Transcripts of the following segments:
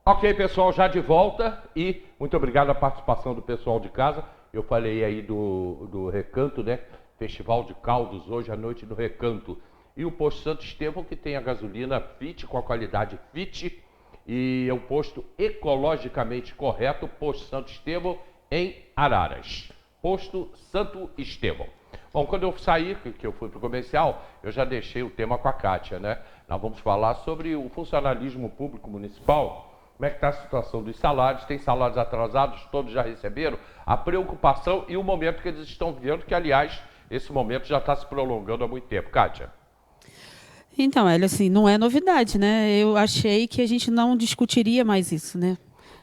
Ok, pessoal, já de volta e muito obrigado à participação do pessoal de casa. Eu falei aí do Recanto, né? Festival de Caldos, hoje à noite no Recanto. E o posto Santo Estevão, que tem a gasolina Fit, com a qualidade Fit. E é um posto ecologicamente correto, posto Santo Estevão, em Araras. Posto Santo Estevão. Bom, quando eu saí, que eu fui para o comercial, eu já deixei o tema com a Kátia, né? Nós vamos falar sobre o funcionalismo público municipal. Como é que está a situação dos salários? Tem salários atrasados? Todos já receberam? A preocupação e o momento que eles estão vivendo, que, aliás, esse momento já está se prolongando há muito tempo. Kátia? Então, Hélio, assim, não é novidade, né? Eu achei que a gente não discutiria mais isso, né?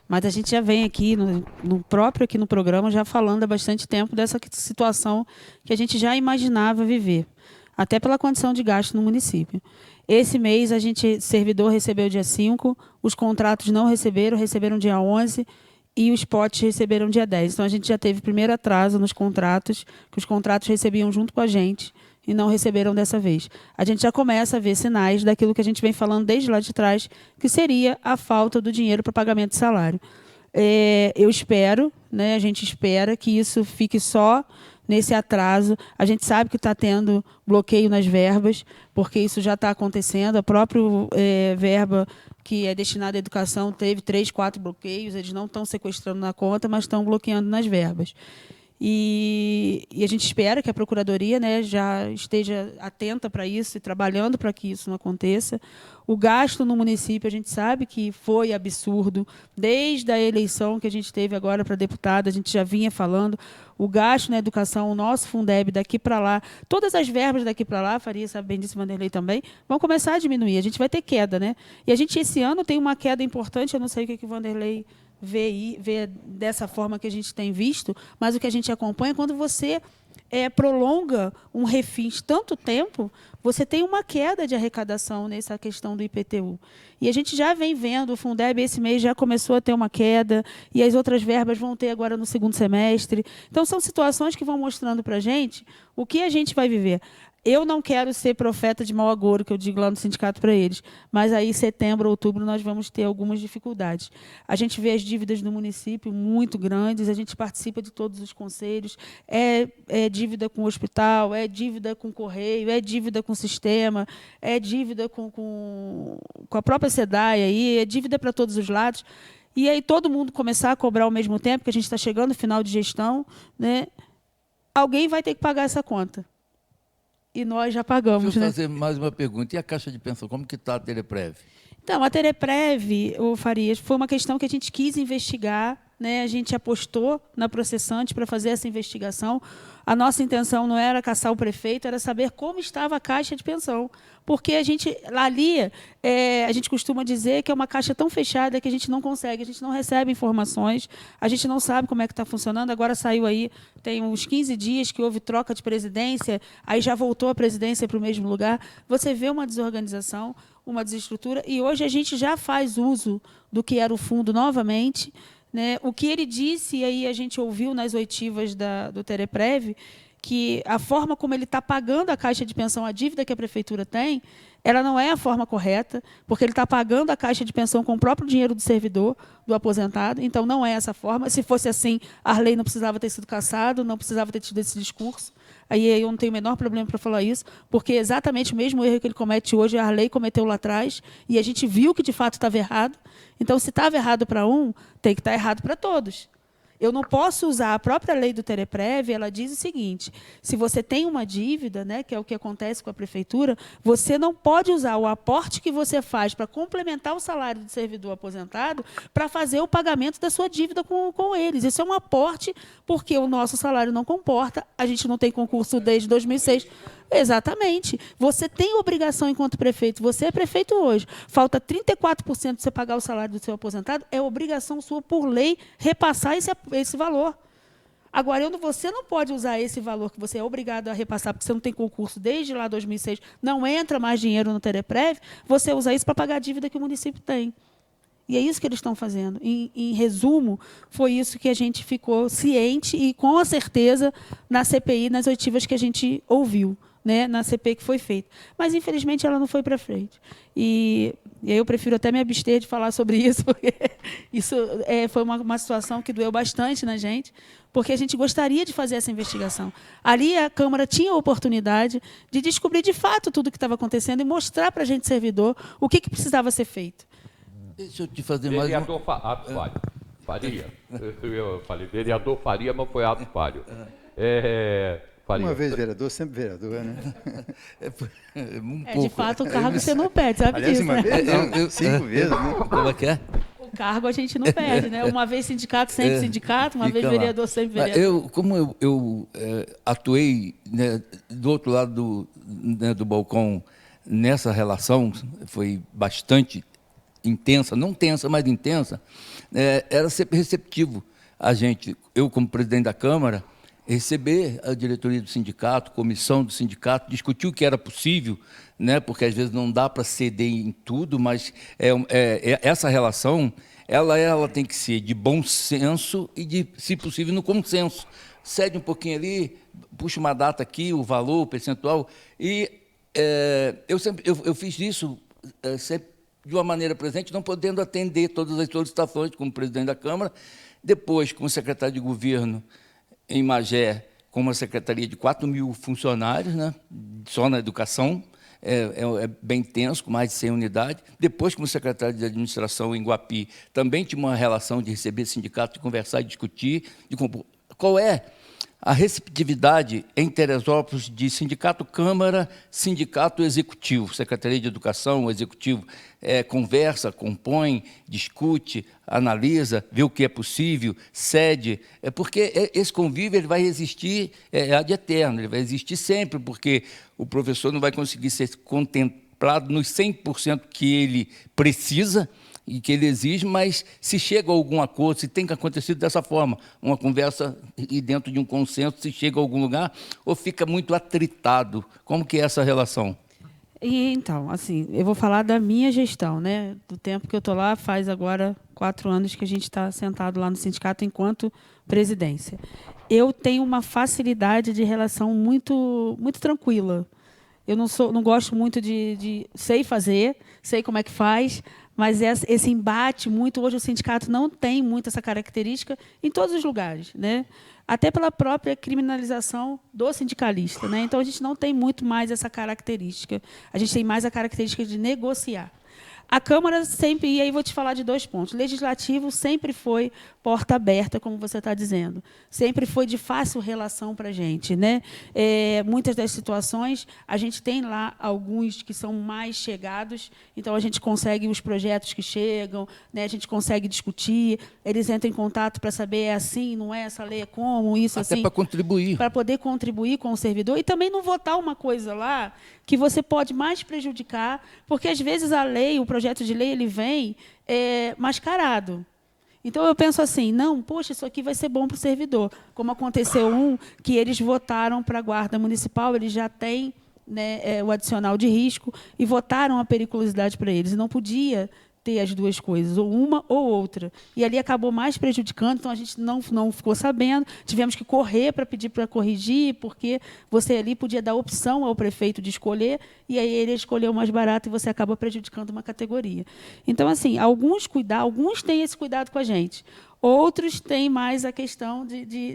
Mas a gente já vem aqui, no próprio aqui no programa, já falando há bastante tempo dessa situação que a gente já imaginava viver, até pela condição de gasto no município. Esse mês, a gente, servidor recebeu dia 5, os contratos não receberam dia 11, e os potes receberam dia 10. Então, a gente já teve primeiro atraso nos contratos, que os contratos recebiam junto com a gente, e não receberam dessa vez. A gente já começa a ver sinais daquilo que a gente vem falando desde lá de trás, que seria a falta do dinheiro para pagamento de salário. Eu espero, né, a gente espera que isso fique só nesse atraso. A gente sabe que está tendo bloqueio nas verbas, porque isso já está acontecendo. A própria verba que é destinada à educação teve 3, 4 bloqueios. Eles não estão sequestrando na conta, mas estão bloqueando nas verbas. E a gente espera que a Procuradoria, né, já esteja atenta para isso e trabalhando para que isso não aconteça. O gasto no município, a gente sabe que foi absurdo. Desde a eleição que a gente teve agora para deputada, a gente já vinha falando. O gasto na educação, o nosso Fundeb daqui para lá, todas as verbas daqui para lá, Faria sabe bem disso, Vanderlei também, vão começar a diminuir. A gente vai ter queda, né? E a gente, esse ano, tem uma queda importante, eu não sei o que o Vanderlei vê dessa forma que a gente tem visto, mas o que a gente acompanha, quando você prolonga um refis tanto tempo, você tem uma queda de arrecadação nessa questão do IPTU. E a gente já vem vendo, o Fundeb esse mês já começou a ter uma queda, e as outras verbas vão ter agora no segundo semestre. Então, são situações que vão mostrando para a gente o que a gente vai viver. Eu não quero ser profeta de mau agouro, que eu digo lá no sindicato para eles, mas aí, setembro, outubro, nós vamos ter algumas dificuldades. A gente vê as dívidas do município muito grandes, a gente participa de todos os conselhos, é dívida com o hospital, é dívida com o correio, é dívida com o sistema, é dívida com a própria SEDAI, aí, é dívida para todos os lados. E aí todo mundo começar a cobrar ao mesmo tempo, que a gente está chegando no final de gestão, né? Alguém vai ter que pagar essa conta. E nós já pagamos, Deixa eu né? fazer mais uma pergunta. E a Caixa de Pensão, como que está a Teleprev? Então, a Tereprev, o Farias, foi uma questão que a gente quis investigar, né? A gente apostou na processante para fazer essa investigação. A nossa intenção não era caçar o prefeito, era saber como estava a caixa de pensão. Porque a gente, ali, a gente costuma dizer que é uma caixa tão fechada que a gente não consegue, a gente não recebe informações, a gente não sabe como é que está funcionando. Agora saiu aí, tem uns 15 dias que houve troca de presidência, aí já voltou a presidência para o mesmo lugar. Você vê uma desorganização, uma desestrutura, e hoje a gente já faz uso do que era o fundo novamente, né? O que ele disse, e aí a gente ouviu nas oitivas do Tereprev, que a forma como ele está pagando a caixa de pensão, a dívida que a prefeitura tem, ela não é a forma correta, porque ele está pagando a caixa de pensão com o próprio dinheiro do servidor, do aposentado, então não é essa forma. Se fosse assim, a Arley não precisava ter sido cassado, não precisava ter tido esse discurso. Aí eu não tenho o menor problema para falar isso, porque exatamente o mesmo erro que ele comete hoje, a Arley cometeu lá atrás, e a gente viu que de fato estava errado. Então, se estava errado para um, tem que estar errado para todos. Eu não posso usar a própria lei do Tereprev, ela diz o seguinte: se você tem uma dívida, né, que é o que acontece com a prefeitura, você não pode usar o aporte que você faz para complementar o salário do servidor aposentado para fazer o pagamento da sua dívida com eles. Isso é um aporte, porque o nosso salário não comporta, a gente não tem concurso desde 2006. Exatamente. Você tem obrigação enquanto prefeito. Você é prefeito hoje. Falta 34% de você pagar o salário do seu aposentado. É obrigação sua, por lei, repassar esse valor. Agora, você não pode usar esse valor que você é obrigado a repassar, porque você não tem concurso desde lá 2006, não entra mais dinheiro no Tereprev, você usa isso para pagar a dívida que o município tem. E é isso que eles estão fazendo. Em resumo, foi isso que a gente ficou ciente e com a certeza na CPI, nas oitivas que a gente ouviu. né, na CPI que foi feita. Mas, infelizmente, ela não foi para frente. E aí eu prefiro até me abster de falar sobre isso, porque isso foi uma situação que doeu bastante na gente, porque a gente gostaria de fazer essa investigação. Ali a Câmara tinha a oportunidade de descobrir de fato tudo o que estava acontecendo e mostrar para a gente, servidor, o que precisava ser feito. Deixa eu te fazer mais Vereador Faria. Eu falei vereador Faria, mas foi ato falho. Faria. Uma vez vereador, sempre vereador, né? De fato, o cargo você não perde, sabe Aliás, disso, uma né? vez, não, 5 vezes, né? Como é que é? O cargo a gente não perde, né? Uma vez sindicato, sempre sindicato, uma vez vereador, sempre vereador. Como eu atuei, né, do outro lado do balcão nessa relação, foi bastante intensa, não tensa, mas intensa, era sempre receptivo a gente, eu como presidente da Câmara, receber a diretoria do sindicato, comissão do sindicato, discutir o que era possível, né, porque às vezes não dá para ceder em tudo, mas essa relação ela tem que ser de bom senso e, de, se possível, no consenso. Cede um pouquinho ali, puxa uma data aqui, o valor, o percentual, e eu fiz isso sempre de uma maneira presente, não podendo atender todas as solicitações como presidente da Câmara, depois, como secretário de governo, em Magé, com uma secretaria de 4.000 funcionários, né, só na educação, é bem tenso, com mais de 100 unidades. Depois, como secretário de administração em Guapi, também tinha uma relação de receber sindicato, de conversar e discutir, de qual é a receptividade em Teresópolis de sindicato Câmara, sindicato Executivo, Secretaria de Educação, Executivo, conversa, compõe, discute, analisa, vê o que é possível, cede, porque esse convívio ele vai existir ad eterno, ele vai existir sempre, porque o professor não vai conseguir ser contemplado nos 100% que ele precisa, e que ele exige, mas se chega a algum acordo, se tem que acontecer dessa forma, uma conversa e dentro de um consenso, se chega a algum lugar, ou fica muito atritado? Como que é essa relação? E, então, assim, eu vou falar da minha gestão, né? Do tempo que eu estou lá, faz agora 4 anos que a gente está sentado lá no sindicato enquanto presidência. Eu tenho uma facilidade de relação muito tranquila. Eu não gosto muito sei fazer, sei como é que faz, mas esse embate muito, hoje o sindicato não tem muito essa característica em todos os lugares, né? Até pela própria criminalização do sindicalista, né? Então a gente não tem muito mais essa característica, a gente tem mais a característica de negociar. A Câmara sempre, e aí vou te falar de 2 pontos, o Legislativo sempre foi porta aberta, como você está dizendo, sempre foi de fácil relação para a gente, né? Muitas das situações, a gente tem lá alguns que são mais chegados, então a gente consegue os projetos que chegam, né? A gente consegue discutir, eles entram em contato para saber é assim, não é, essa lei é como, isso até assim. Para contribuir. Para poder contribuir com o servidor e também não votar uma coisa lá que você pode mais prejudicar, porque às vezes a lei, o projeto de lei, ele vem mascarado. Então, eu penso assim, não, poxa, isso aqui vai ser bom para o servidor. Como aconteceu que eles votaram para a Guarda Municipal, eles já têm, né, o adicional de risco, e votaram a periculosidade para eles. E não podia ter as duas coisas, ou uma ou outra. E ali acabou mais prejudicando, então a gente não ficou sabendo, tivemos que correr para pedir para corrigir, porque você ali podia dar opção ao prefeito de escolher, e aí ele escolheu o mais barato e você acaba prejudicando uma categoria. Então, assim, alguns têm esse cuidado com a gente, outros têm mais a questão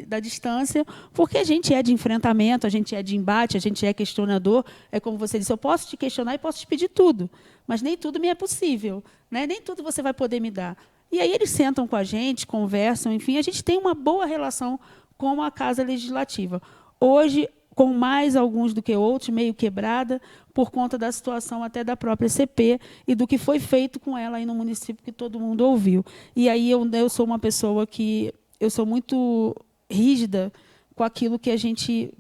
da distância, porque a gente é de enfrentamento, a gente é de embate, a gente é questionador. É como você disse, eu posso te questionar e posso te pedir tudo, mas nem tudo me é possível, né? Nem tudo você vai poder me dar. E aí eles sentam com a gente, conversam, enfim, a gente tem uma boa relação com a Casa Legislativa. Hoje, com mais alguns do que outros, meio quebrada, por conta da situação até da própria CP e do que foi feito com ela aí no município, que todo mundo ouviu. E aí eu sou uma pessoa que eu sou muito rígida com aquilo que a gente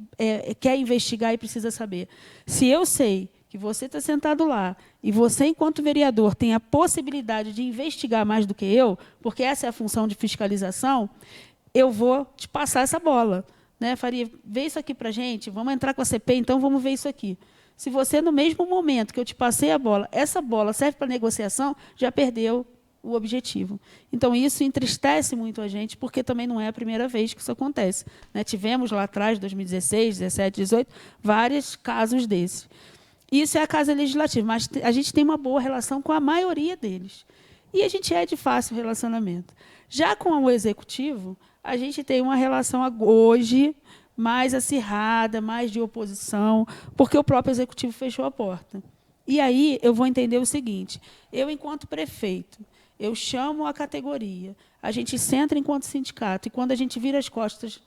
quer investigar e precisa saber. Se eu sei que você está sentado lá e você, enquanto vereador, tem a possibilidade de investigar mais do que eu, porque essa é a função de fiscalização, eu vou te passar essa bola. Né, Faria, vê isso aqui para a gente, vamos entrar com a CP, então vamos ver isso aqui. Se você, no mesmo momento que eu te passei a bola, essa bola serve para negociação, já perdeu. o objetivo. Então, isso entristece muito a gente, porque também não é a primeira vez que isso acontece, né? Tivemos lá atrás, 2016, 17, 18, vários casos desses. Isso é a Casa Legislativa, mas a gente tem uma boa relação com a maioria deles. E a gente é de fácil relacionamento. Já com o Executivo, a gente tem uma relação hoje mais acirrada, mais de oposição, porque o próprio Executivo fechou a porta. E aí eu vou entender o seguinte: eu, enquanto prefeito, eu chamo a categoria, a gente senta enquanto sindicato, e quando a gente vira as costas,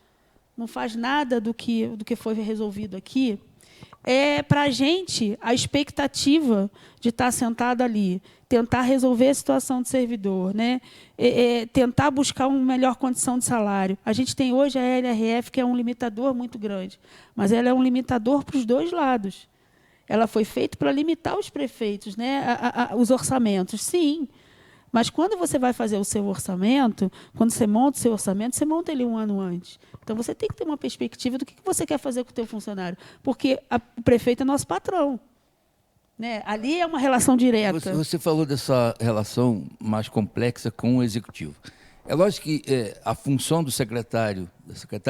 não faz nada do que foi resolvido aqui, para a gente, a expectativa de estar sentado ali, tentar resolver a situação do servidor, né? Tentar buscar uma melhor condição de salário. A gente tem hoje a LRF, que é um limitador muito grande, mas ela é um limitador para os dois lados. Ela foi feita para limitar os prefeitos, né? Os orçamentos, sim. Mas quando você vai fazer o seu orçamento, quando você monta o seu orçamento, você monta ele um ano antes. Então, você tem que ter uma perspectiva do que você quer fazer com o teu funcionário. Porque o prefeito é nosso patrão, né? Ali é uma relação direta. Você falou dessa relação mais complexa com o Executivo. É lógico que a função do secretário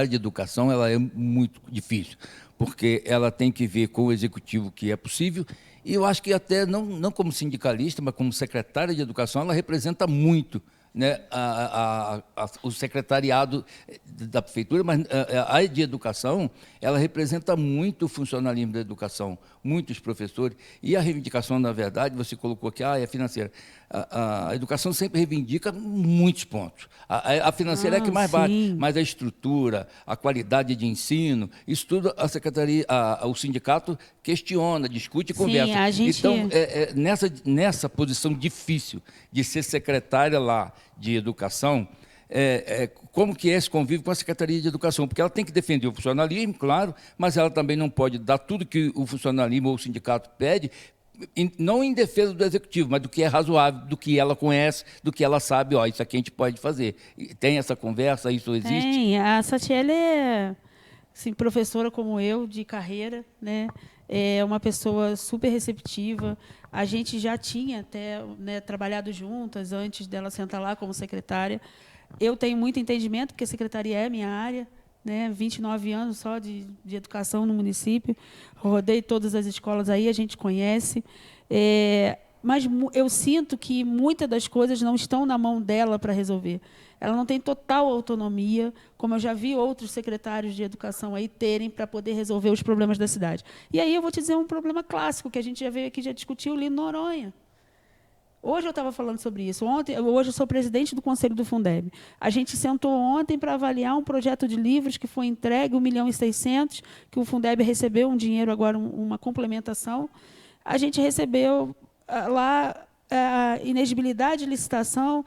de Educação, ela é muito difícil, porque ela tem que ver com o Executivo, que é possível, e eu acho que até, não como sindicalista, mas como secretária de Educação, ela representa muito, né, o secretariado da prefeitura, mas a de educação, ela representa muito o funcionalismo da educação, muitos professores, e a reivindicação, na verdade, você colocou aqui, é financeira. A educação sempre reivindica muitos pontos. A financeira é a que mais bate, mas a estrutura, a qualidade de ensino, isso tudo a secretaria, o sindicato questiona, discute e conversa. Então, nessa posição difícil de ser secretária lá de educação, como que é esse convívio com a Secretaria de Educação? Porque ela tem que defender o funcionalismo, claro, mas ela também não pode dar tudo que o funcionalismo ou o sindicato pede, não em defesa do Executivo, mas do que é razoável, do que ela conhece, do que ela sabe, isso aqui a gente pode fazer. Tem essa conversa, isso existe? Tem. A Satiele é, assim, professora como eu, de carreira, né? É uma pessoa super receptiva. A gente já tinha até, né, trabalhado juntas antes dela sentar lá como secretária. Eu tenho muito entendimento, porque a secretaria é minha área, né? 29 anos só de educação no município. Rodei todas as escolas aí, a gente conhece. Mas eu sinto que muitas das coisas não estão na mão dela para resolver. Ela não tem total autonomia, como eu já vi outros secretários de educação aí terem, para poder resolver os problemas da cidade. E aí eu vou te dizer um problema clássico, que a gente já veio aqui, já discutiu, o Lino Noronha. Hoje eu estava falando sobre isso. Hoje eu sou presidente do Conselho do Fundeb. A gente sentou ontem para avaliar um projeto de livros que foi entregue, 1.600.000, que o Fundeb recebeu um dinheiro agora, uma complementação. A gente recebeu lá a inexigibilidade de licitação,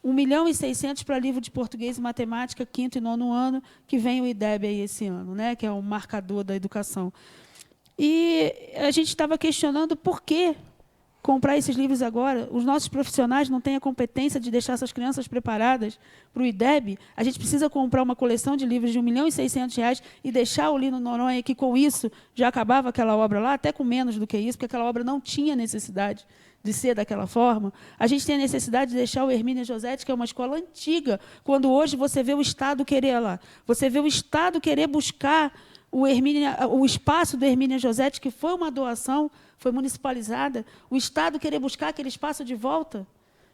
1.600.000 para livro de português e matemática, 5º e 9º ano, que vem o IDEB aí esse ano, né, que é o marcador da educação. E a gente estava questionando por que comprar esses livros agora. Os nossos profissionais não têm a competência de deixar essas crianças preparadas para o IDEB. A gente precisa comprar uma coleção de livros de R$1.600.000 e deixar o Lino Noronha, que com isso já acabava aquela obra lá, até com menos do que isso, porque aquela obra não tinha necessidade de ser daquela forma. A gente tem a necessidade de deixar o Hermínia Josetti, que é uma escola antiga, quando hoje você vê o Estado querer lá. Você vê o Estado querer buscar o espaço do Hermínia Josetti, que foi uma doação, foi municipalizada, o Estado querer buscar aquele espaço de volta,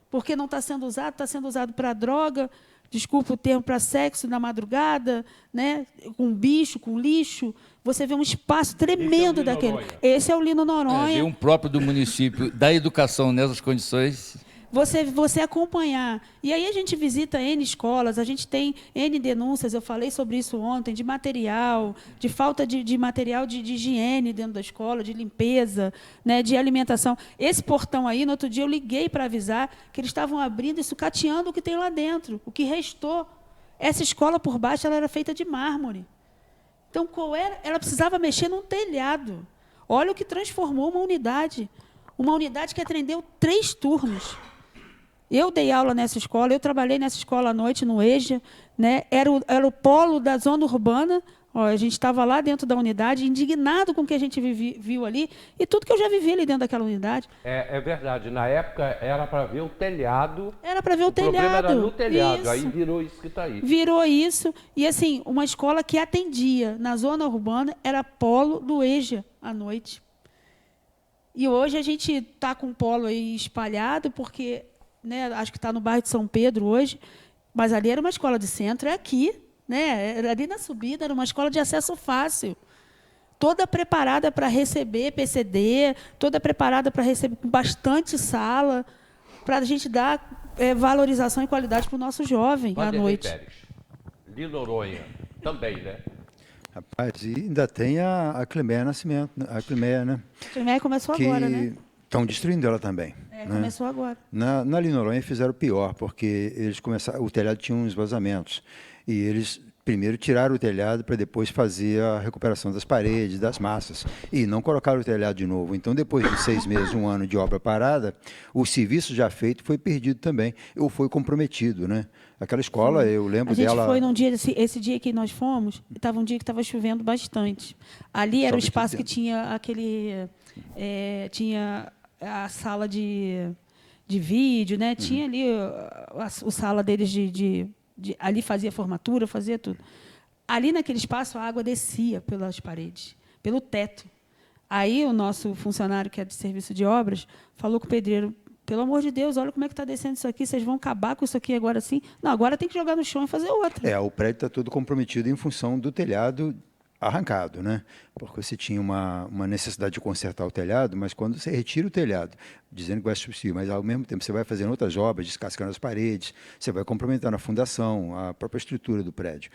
porque não está sendo usado para droga, desculpa o termo, para sexo na madrugada, né, com bicho, com lixo. Você vê um espaço tremendo daquele. Esse é o Lino Noronha. Ver um próprio do município, da educação nessas condições. Você acompanhar. E aí a gente visita N escolas, a gente tem N denúncias, eu falei sobre isso ontem, de material, de falta de material de higiene dentro da escola, de limpeza, né, de alimentação. Esse portão aí, no outro dia, eu liguei para avisar que eles estavam abrindo e sucateando o que tem lá dentro, o que restou. Essa escola, por baixo, ela era feita de mármore. Então, ela precisava mexer num telhado. Olha o que transformou uma unidade que atendeu 3 turnos. Eu dei aula nessa escola, eu trabalhei nessa escola à noite, no EJA, né? Era o polo da zona urbana. Ó, a gente estava lá dentro da unidade, indignado com o que a gente viu ali, e tudo que eu já vivi ali dentro daquela unidade. É verdade, na época era para ver o telhado. Era para ver o telhado. O problema era no telhado, Isso. aí virou isso que está aí. Virou isso, e assim, uma escola que atendia na zona urbana era polo do EJA à noite. E hoje a gente está com o polo aí espalhado, porque, né, acho que está no bairro de São Pedro hoje, mas ali era uma escola de centro, é aqui. Né? Era ali na subida, era uma escola de acesso fácil. Toda preparada para receber PCD, toda preparada para receber com bastante sala, para a gente dar valorização e qualidade para o nosso jovem à noite. Pérez, de Noronha, também, né? Rapaz, e ainda tem a Cleméia Nascimento, a Cleméia, né? A Cleméia começou agora, né? Estão destruindo ela também. Né? Começou agora. Na Noronha fizeram pior, porque eles começaram, o telhado tinha uns vazamentos. E eles primeiro tiraram o telhado para depois fazer a recuperação das paredes, das massas. E não colocaram o telhado de novo. Então, depois de 6 meses, 1 ano de obra parada, o serviço já feito foi perdido também, ou foi comprometido, né? Aquela escola, eu lembro dela... A gente foi num dia, esse dia que nós fomos, estava um dia que estava chovendo bastante. Ali era o espaço que tinha aquele... tinha a sala de vídeo, né? Tinha ali o sala deles ali fazia formatura, fazia tudo. Ali naquele espaço a água descia pelas paredes, pelo teto. Aí o nosso funcionário, que é de serviço de obras, falou com o pedreiro: pelo amor de Deus, olha como é que está descendo isso aqui, vocês vão acabar com isso aqui agora sim? Não, agora tem que jogar no chão e fazer outra. O prédio está todo comprometido em função do telhado arrancado, né? Porque você tinha uma necessidade de consertar o telhado, mas quando você retira o telhado, dizendo que vai substituir, mas ao mesmo tempo você vai fazendo outras obras, descascando as paredes, você vai comprometendo a fundação, a própria estrutura do prédio.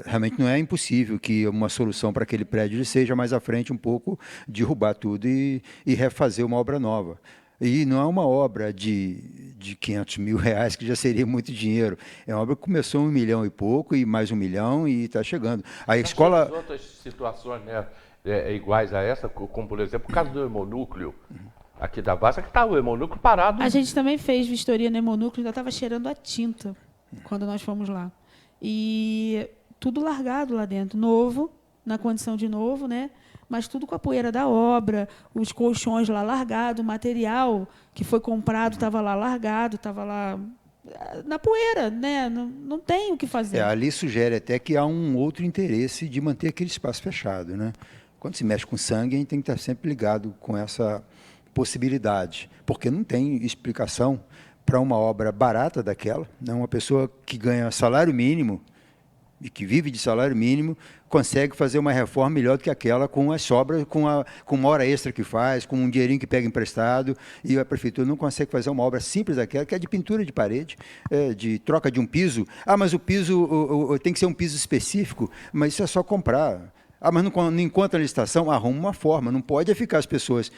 Realmente não é impossível que uma solução para aquele prédio seja mais à frente um pouco derrubar tudo e refazer uma obra nova. E não é uma obra de 500 mil reais, que já seria muito dinheiro. É uma obra que começou 1 milhão e pouco, e mais 1 milhão, e está chegando. A escola... outras situações, né, iguais a essa, como, por exemplo, o caso do hemonúcleo, aqui da Vasta, que está o hemonúcleo parado. A gente também fez vistoria no hemonúcleo, ainda estava cheirando a tinta quando nós fomos lá. E tudo largado lá dentro, novo, na condição de novo, né? Mas tudo com a poeira da obra, os colchões lá largados, o material que foi comprado estava lá largado, estava lá na poeira, né? Não tem o que fazer. Ali sugere até que há um outro interesse de manter aquele espaço fechado, né? Quando se mexe com sangue, a gente tem que estar sempre ligado com essa possibilidade, porque não tem explicação para uma obra barata daquela, né? Uma pessoa que ganha salário mínimo e que vive de salário mínimo, consegue fazer uma reforma melhor do que aquela com as sobras, com uma hora extra que faz, com um dinheirinho que pega emprestado, e a prefeitura não consegue fazer uma obra simples daquela, que é de pintura de parede, de troca de um piso. Mas o piso tem que ser um piso específico, mas isso é só comprar. Mas não encontra a licitação, arruma uma forma. Não pode ficar as pessoas...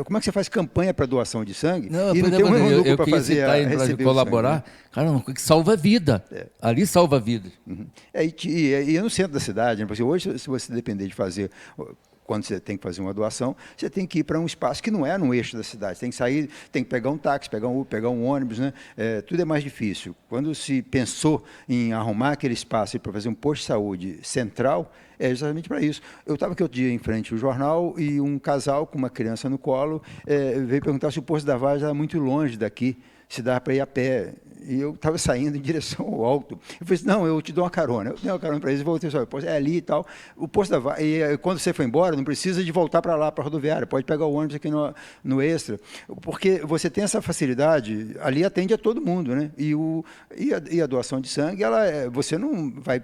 como é que você faz campanha para doação de sangue e não tem um eunuco para fazer para colaborar? Cara, que salva a vida. Ali salva a vida. Uhum. E é no centro da cidade, né? Porque hoje, se você depender de fazer... Quando você tem que fazer uma doação, você tem que ir para um espaço que não é no eixo da cidade. Tem que sair, tem que pegar um táxi, pegar um ônibus, né? Tudo é mais difícil. Quando se pensou em arrumar aquele espaço para fazer um posto de saúde central, é exatamente para isso. Eu estava aqui outro dia em frente ao jornal e um casal com uma criança no colo veio perguntar se o posto da Vargem era muito longe daqui, se dava para ir a pé. E eu estava saindo em direção ao alto. Eu falei assim, não, eu te dou uma carona. Eu dei uma carona para eles e voltei só. É ali e tal. O posto da Vargem, e quando você for embora, não precisa de voltar para lá, para a rodoviária. Pode pegar o ônibus aqui no Extra. Porque você tem essa facilidade, ali atende a todo mundo, né? E a doação de sangue, você não vai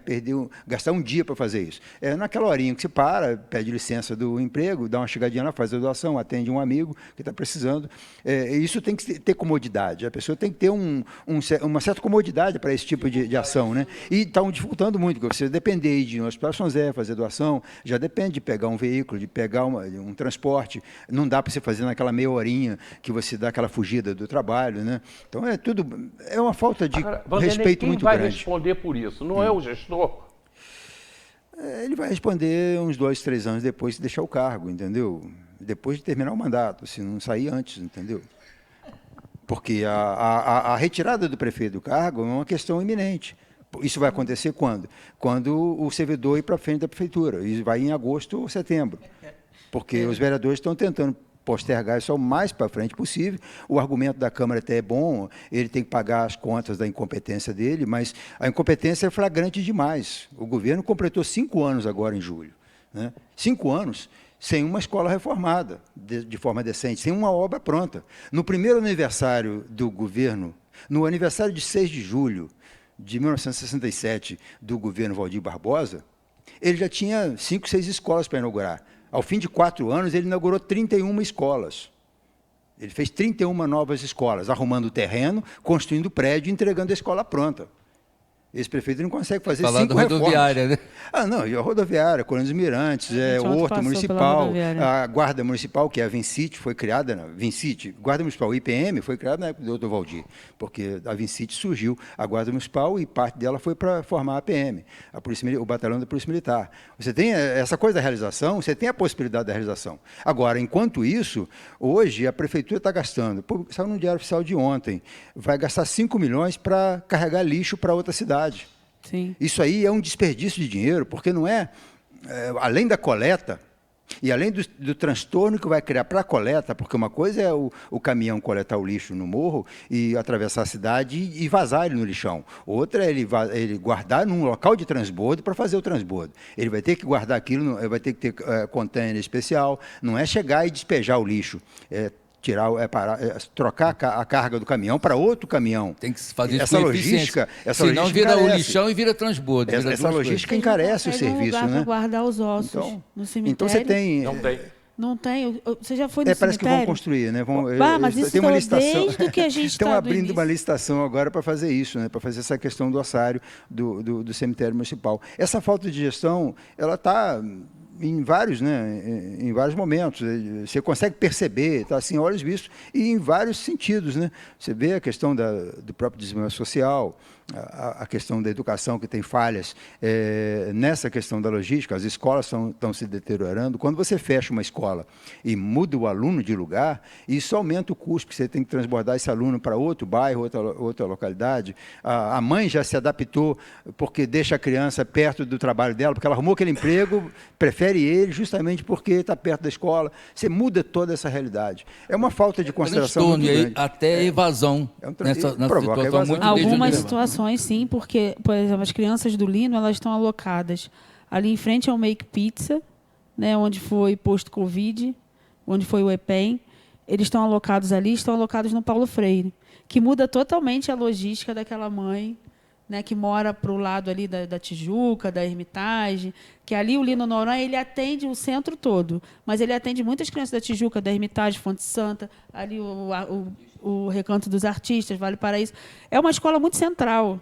gastar um dia para fazer isso. É naquela horinha que você para, pede licença do emprego, dá uma chegadinha lá, faz a doação, atende um amigo que está precisando. Isso tem que ter comodidade. A pessoa tem que ter uma certa comodidade para esse tipo de ação, né? E estão dificultando muito, porque você depender de ir no Hospital São José, fazer doação, já depende de pegar um veículo, de pegar um transporte, não dá para você fazer naquela meia horinha que você dá aquela fugida do trabalho, né? Então é uma falta de respeito muito grande. Quem vai responder por isso? Não é o gestor? Ele vai responder uns 2, 3 anos depois de deixar o cargo, entendeu? Depois de terminar o mandato, se não sair antes, entendeu? Porque a retirada do prefeito do cargo é uma questão iminente. Isso vai acontecer quando? Quando o servidor ir para frente da prefeitura. Isso vai em agosto ou setembro. Porque os vereadores estão tentando postergar isso o mais para frente possível. O argumento da Câmara até é bom, ele tem que pagar as contas da incompetência dele, mas a incompetência é flagrante demais. O governo completou 5 anos agora em julho, né? 5 anos sem uma escola reformada, de forma decente, sem uma obra pronta. No primeiro aniversário do governo, no aniversário de 6 de julho de 1967, do governo Valdir Barbosa, ele já tinha 5, 6 escolas para inaugurar. Ao fim de 4 anos, ele inaugurou 31 escolas. Ele fez 31 novas escolas, arrumando o terreno, construindo prédio e entregando a escola pronta. Esse prefeito não consegue fazer 5 reformas. Falando rodoviária, né? Não, e a rodoviária, Colônia dos Mirantes, o Horto Municipal, a Guarda Municipal, que é a Vincite, foi criada, Guarda Municipal, IPM, foi criada na época do Dr. Valdir, porque a Vincite surgiu, a Guarda Municipal, e parte dela foi para formar a PM, o Batalhão da Polícia Militar. Você tem essa coisa da realização, você tem a possibilidade da realização. Agora, enquanto isso, hoje a Prefeitura está gastando, saiu no Diário Oficial de ontem, vai gastar 5 milhões para carregar lixo para outra cidade. Sim. Isso aí é um desperdício de dinheiro, porque não além da coleta, e além do transtorno que vai criar para a coleta, porque uma coisa é o caminhão coletar o lixo no morro e atravessar a cidade e vazar ele no lixão. Outra é ele guardar num local de transbordo para fazer o transbordo. Ele vai ter que guardar aquilo, vai ter que ter container especial, não é chegar e despejar o lixo, trocar a carga do caminhão para outro caminhão. Tem que fazer essa isso logística. Senão vira o lixão e vira transbordo. Essa logística encarece o serviço, lugar né? para guardar os ossos no cemitério. Então você tem. Não tem. Não tem. Você já foi no Parece cemitério? que vão construir, né? Mas isso tem uma licitação. desde que a gente estão tá abrindo uma licitação agora para fazer isso, né? Para fazer essa questão do ossário do cemitério municipal. Essa falta de gestão, ela está em vários momentos. Você consegue perceber, está assim, olhos vistos, e em vários sentidos, né? Você vê a questão do próprio desenvolvimento social, a questão da educação, que tem falhas, nessa questão da logística, as escolas estão se deteriorando. Quando você fecha uma escola e muda o aluno de lugar, isso aumenta o custo, porque você tem que transbordar esse aluno para outro bairro, outra localidade. A mãe já se adaptou, porque deixa a criança perto do trabalho dela, porque ela arrumou aquele emprego, prefere ele justamente porque está perto da escola. Você muda toda essa realidade. É uma falta de consideração muito grande. Até evasão nessa situação evasão. muito Algumas situações, sim, porque, por exemplo, as crianças do Lino, elas estão alocadas ali em frente ao Make Pizza, né, onde foi posto Covid, onde foi o EPEM. Eles estão alocados ali, estão alocados no Paulo Freire, que muda totalmente a logística daquela mãe, né, que mora para o lado ali da Tijuca, da Hermitage, que ali o Lino Noronha, ele atende o centro todo, mas ele atende muitas crianças da Tijuca, da Hermitage, Fonte Santa, ali o Recanto dos Artistas, Vale Paraíso. É uma escola muito central.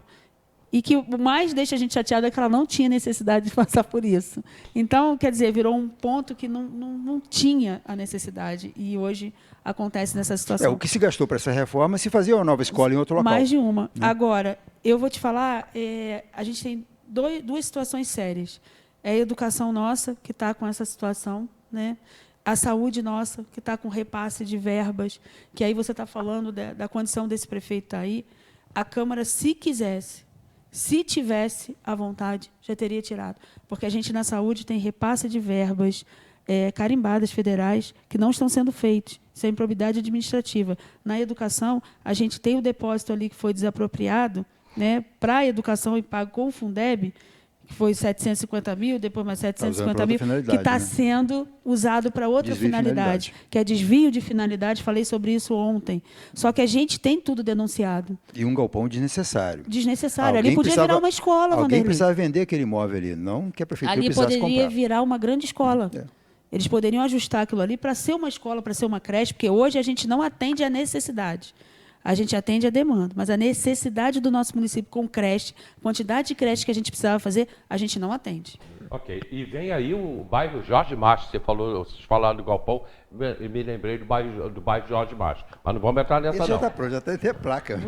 E que o mais deixa a gente chateada é que ela não tinha necessidade de passar por isso. Então, quer dizer, virou um ponto que não tinha a necessidade. E hoje acontece nessa situação. O que se gastou para essa reforma se fazia uma nova escola em outro local. Mais de uma. Agora, eu vou te falar, a gente tem duas situações sérias. É a educação nossa, que está com essa situação, né? A saúde nossa, que está com repasse de verbas, que aí você está falando da condição desse prefeito estar aí. A Câmara, se quisesse, se tivesse a vontade, já teria tirado. Porque a gente, na saúde, tem repasse de verbas carimbadas federais que não estão sendo feitos. Isso é improbidade administrativa. Na educação, a gente tem o depósito ali que foi desapropriado, né, para a educação e pago com o Fundeb, que foi 750 mil, depois mais 750 mil, que está sendo usado para outra finalidade, que é desvio de finalidade. Falei sobre isso ontem. Só que a gente tem tudo denunciado. E um galpão desnecessário. Desnecessário. Ali podia virar uma escola, Alguém precisava vender aquele imóvel ali, não que a prefeitura precisasse comprar. Ali poderia virar uma grande escola. Eles poderiam ajustar aquilo ali para ser uma escola, para ser uma creche, porque hoje a gente não atende à necessidade. A gente atende à demanda, mas a necessidade do nosso município com creche, quantidade de creche que a gente precisava fazer, a gente não atende. Ok, e vem aí o bairro Jorge Macho, vocês falaram do galpão, me lembrei do bairro Jorge Macho, mas não vamos entrar nessa. Esse já está pronto, já tem até placa.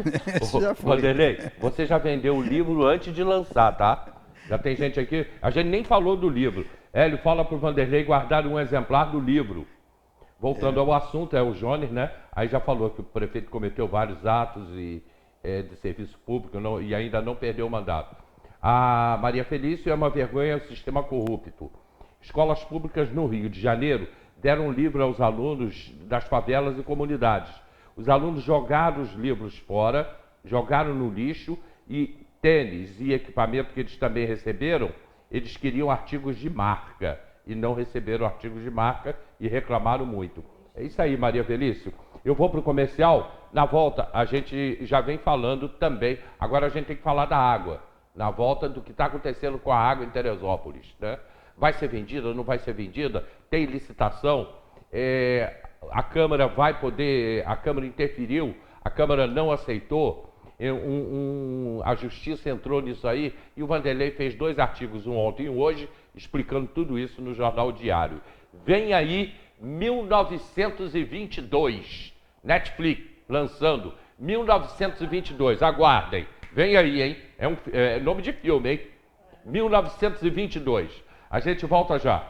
Já foi. Vanderlei, você já vendeu o livro antes de lançar, tá? Já tem gente aqui, a gente nem falou do livro. Hélio, fala para o Vanderlei guardar um exemplar do livro. Voltando ao assunto, é o Jones, né? Aí já falou que o prefeito cometeu vários atos de serviço público e ainda não perdeu o mandato. A Maria Felício é uma vergonha ao sistema corrupto. Escolas públicas no Rio de Janeiro deram livro aos alunos das favelas e comunidades. Os alunos jogaram os livros fora, jogaram no lixo e tênis e equipamento que eles também receberam, eles queriam artigos de marca e não receberam artigos de marca e reclamaram muito. É isso aí, Maria Felício. Eu vou para o comercial, na volta a gente já vem falando também, agora a gente tem que falar da água, na volta do que está acontecendo com a água em Teresópolis, né? Vai ser vendida, não vai ser vendida? Tem licitação? A Câmara vai poder, a Câmara interferiu, a Câmara não aceitou, a Justiça entrou nisso aí e o Vanderlei fez 2 artigos, um ontem e um hoje, explicando tudo isso no Jornal Diário. Vem aí 1922, Netflix lançando 1922, aguardem, vem aí, hein? É nome de filme, hein? 1922. A gente volta já.